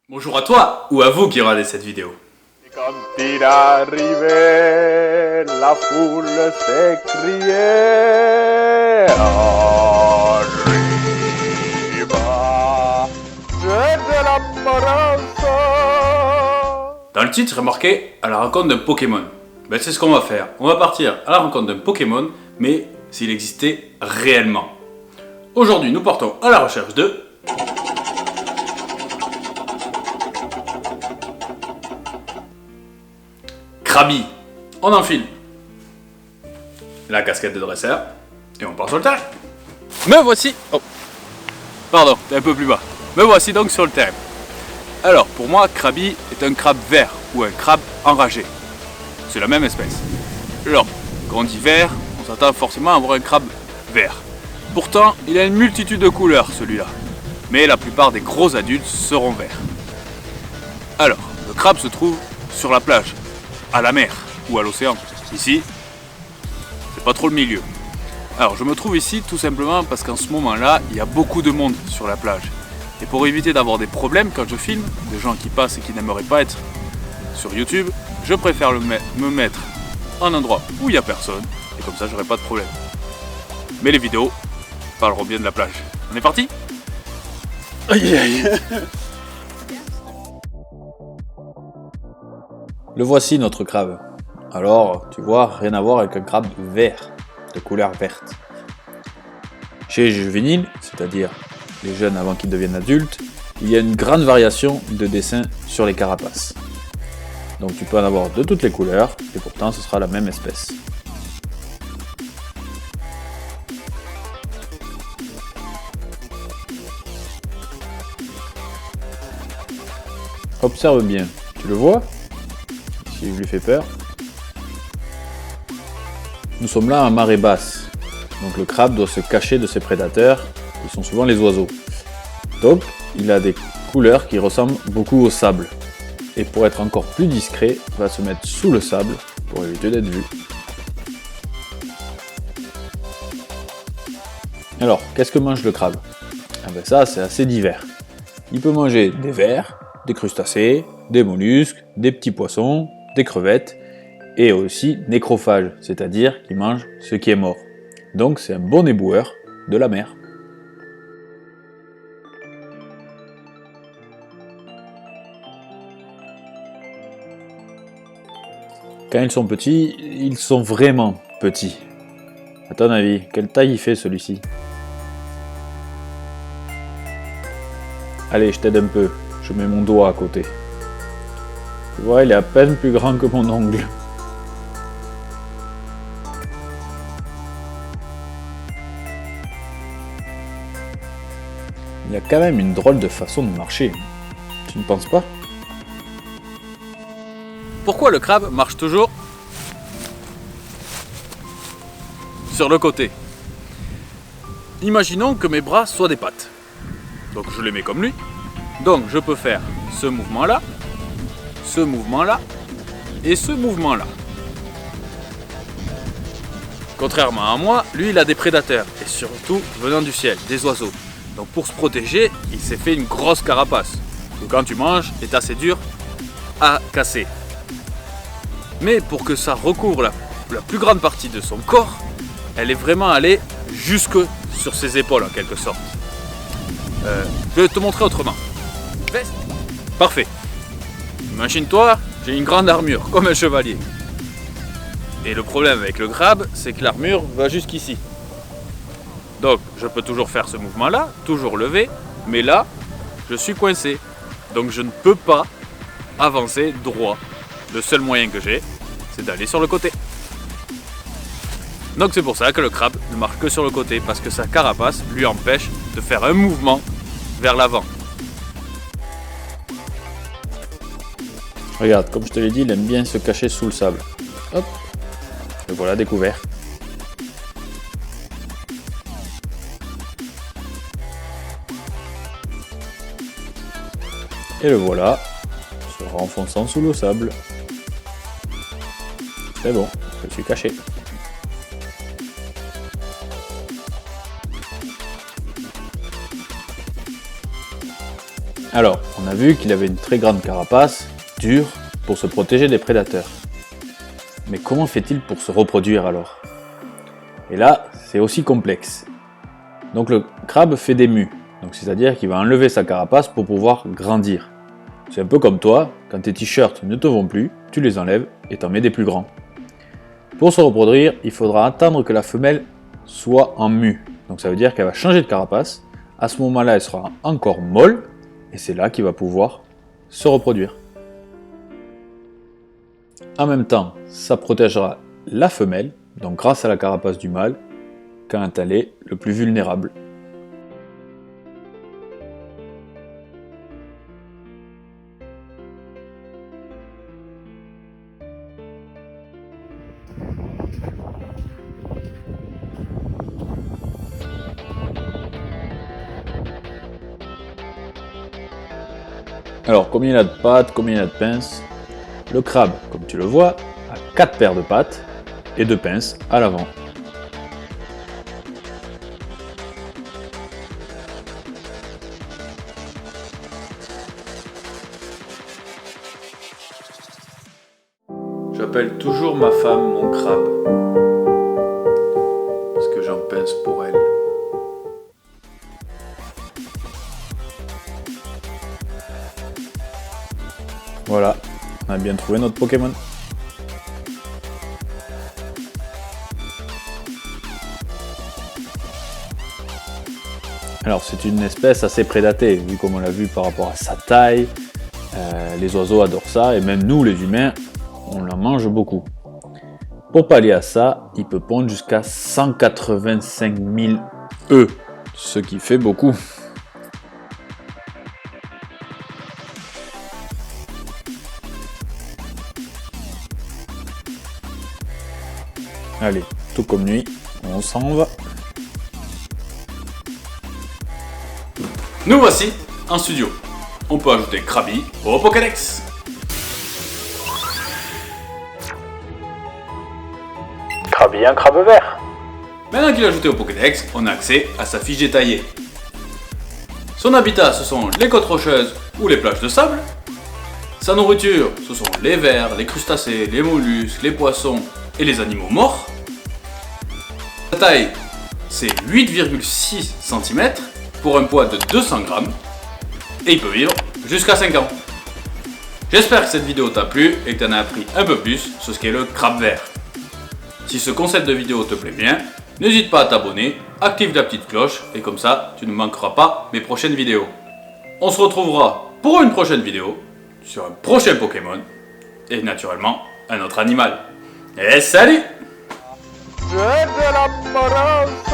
Bonjour à toi ou à vous qui regardez cette vidéo. Et quand il arrivait, la foule s'écriait Arriba, c'est de la Maranza. Dans le titre est marqué à la rencontre d'un Pokémon. Ben c'est ce qu'on va faire. On va partir à la rencontre d'un Pokémon, mais s'il existait réellement. Aujourd'hui, nous partons à la recherche de Krabi. On enfile la casquette de dresseur et on part sur le terrain. Me voici. Oh, pardon, un peu plus bas. Me voici donc sur le terrain. Alors, pour moi, Krabi est un crabe vert ou un crabe enragé. C'est la même espèce. Alors, quand on dit vert, on s'attend forcément à voir un crabe vert. Pourtant, il a une multitude de couleurs, celui-là. Mais la plupart des gros adultes seront verts. Alors, le crabe se trouve sur la plage, à la mer ou à l'océan. Ici, c'est pas trop le milieu. Alors, je me trouve ici tout simplement parce qu'en ce moment-là, il y a beaucoup de monde sur la plage. Et pour éviter d'avoir des problèmes quand je filme, des gens qui passent et qui n'aimeraient pas être sur YouTube, je préfère me mettre en endroit où il n'y a personne, et comme ça j'aurai pas de problème. Mais les vidéos parleront bien de la plage. On est parti ? Aïe aïe. Le voici notre crabe. Alors, tu vois, rien à voir avec un crabe vert, de couleur verte. Chez les juvéniles, c'est-à-dire les jeunes avant qu'ils deviennent adultes, il y a une grande variation de dessins sur les carapaces. Donc tu peux en avoir de toutes les couleurs, et pourtant ce sera la même espèce. Observe bien, tu le vois ? Si je lui fais peur. Nous sommes là à marée basse, donc le crabe doit se cacher de ses prédateurs, qui sont souvent les oiseaux. Donc, il a des couleurs qui ressemblent beaucoup au sable. Et pour être encore plus discret, il va se mettre sous le sable pour éviter d'être vu. Alors, qu'est-ce que mange le crabe ? Ah ben ça, c'est assez divers. Il peut manger des vers, des crustacés, des mollusques, des petits poissons, des crevettes, et aussi nécrophage, c'est-à-dire qu'il mange ce qui est mort. Donc c'est un bon éboueur de la mer. Quand ils sont petits, ils sont vraiment petits. À ton avis, quelle taille il fait celui-ci ? Allez, je t'aide un peu, je mets mon doigt à côté. Tu vois, il est à peine plus grand que mon ongle. Il a quand même une drôle de façon de marcher. Tu ne penses pas ? Pourquoi le crabe marche toujours sur le côté ? Imaginons que mes bras soient des pattes. Donc je les mets comme lui. Donc je peux faire ce mouvement-là, ce mouvement-là et ce mouvement-là. Contrairement à moi, lui il a des prédateurs et surtout venant du ciel, des oiseaux. Donc pour se protéger, il s'est fait une grosse carapace que quand tu manges est assez dur à casser. Mais pour que ça recouvre la plus grande partie de son corps, elle est vraiment allée jusque sur ses épaules en quelque sorte. Je vais te montrer autrement. Veste. Parfait. Imagine-toi, j'ai une grande armure, comme un chevalier. Et le problème avec le crabe, c'est que l'armure va jusqu'ici. Donc, je peux toujours faire ce mouvement-là, toujours lever, mais là, je suis coincé. Donc, je ne peux pas avancer droit. Le seul moyen que j'ai, c'est d'aller sur le côté. Donc, c'est pour ça que le crabe ne marche que sur le côté, parce que sa carapace lui empêche de faire un mouvement vers l'avant. Regarde, comme je te l'ai dit, il aime bien se cacher sous le sable. Hop, le voilà découvert. Et le voilà, se renfonçant sous le sable. C'est bon, je suis caché. Alors, on a vu qu'il avait une très grande carapace, dure, pour se protéger des prédateurs. Mais comment fait-il pour se reproduire alors? Et là, c'est aussi complexe. Donc le crabe fait des mues, donc c'est-à-dire qu'il va enlever sa carapace pour pouvoir grandir. C'est un peu comme toi, quand tes t-shirts ne te vont plus, tu les enlèves et t'en mets des plus grands. Pour se reproduire, il faudra attendre que la femelle soit en mue. Donc ça veut dire qu'elle va changer de carapace. À ce moment-là, elle sera encore molle et c'est là qu'il va pouvoir se reproduire. En même temps, ça protégera la femelle, donc grâce à la carapace du mâle, quand elle est le plus vulnérable. Alors, combien il a de pattes, combien il a de pinces? Le crabe, comme tu le vois, a 4 paires de pattes et 2 pinces à l'avant. J'appelle toujours ma femme mon crabe, parce que j'en pince pour elle. Voilà, on a bien trouvé notre Pokémon. Alors c'est une espèce assez prédatée, vu comme on l'a vu par rapport à sa taille. Les oiseaux adorent ça, et même nous les humains, on en mange beaucoup. Pour pallier à ça, il peut pondre jusqu'à 185 000 œufs, ce qui fait beaucoup. Allez, tout comme lui, on s'en va. Nous voici en studio. On peut ajouter Krabby au Pokédex. Krabby, un crabe vert. Maintenant qu'il est ajouté au Pokédex, on a accès à sa fiche détaillée. Son habitat, ce sont les côtes rocheuses ou les plages de sable. Sa nourriture, ce sont les vers, les crustacés, les mollusques, les poissons et les animaux morts. Sa taille, c'est 8,6 cm pour un poids de 200 grammes. Et il peut vivre jusqu'à 5 ans. J'espère que cette vidéo t'a plu et que tu en as appris un peu plus sur ce qu'est le crabe vert. Si ce concept de vidéo te plaît bien, n'hésite pas à t'abonner, active la petite cloche et comme ça tu ne manqueras pas mes prochaines vidéos. On se retrouvera pour une prochaine vidéo sur un prochain Pokémon et naturellement un autre animal. Et salut! Jeu de l'apparence.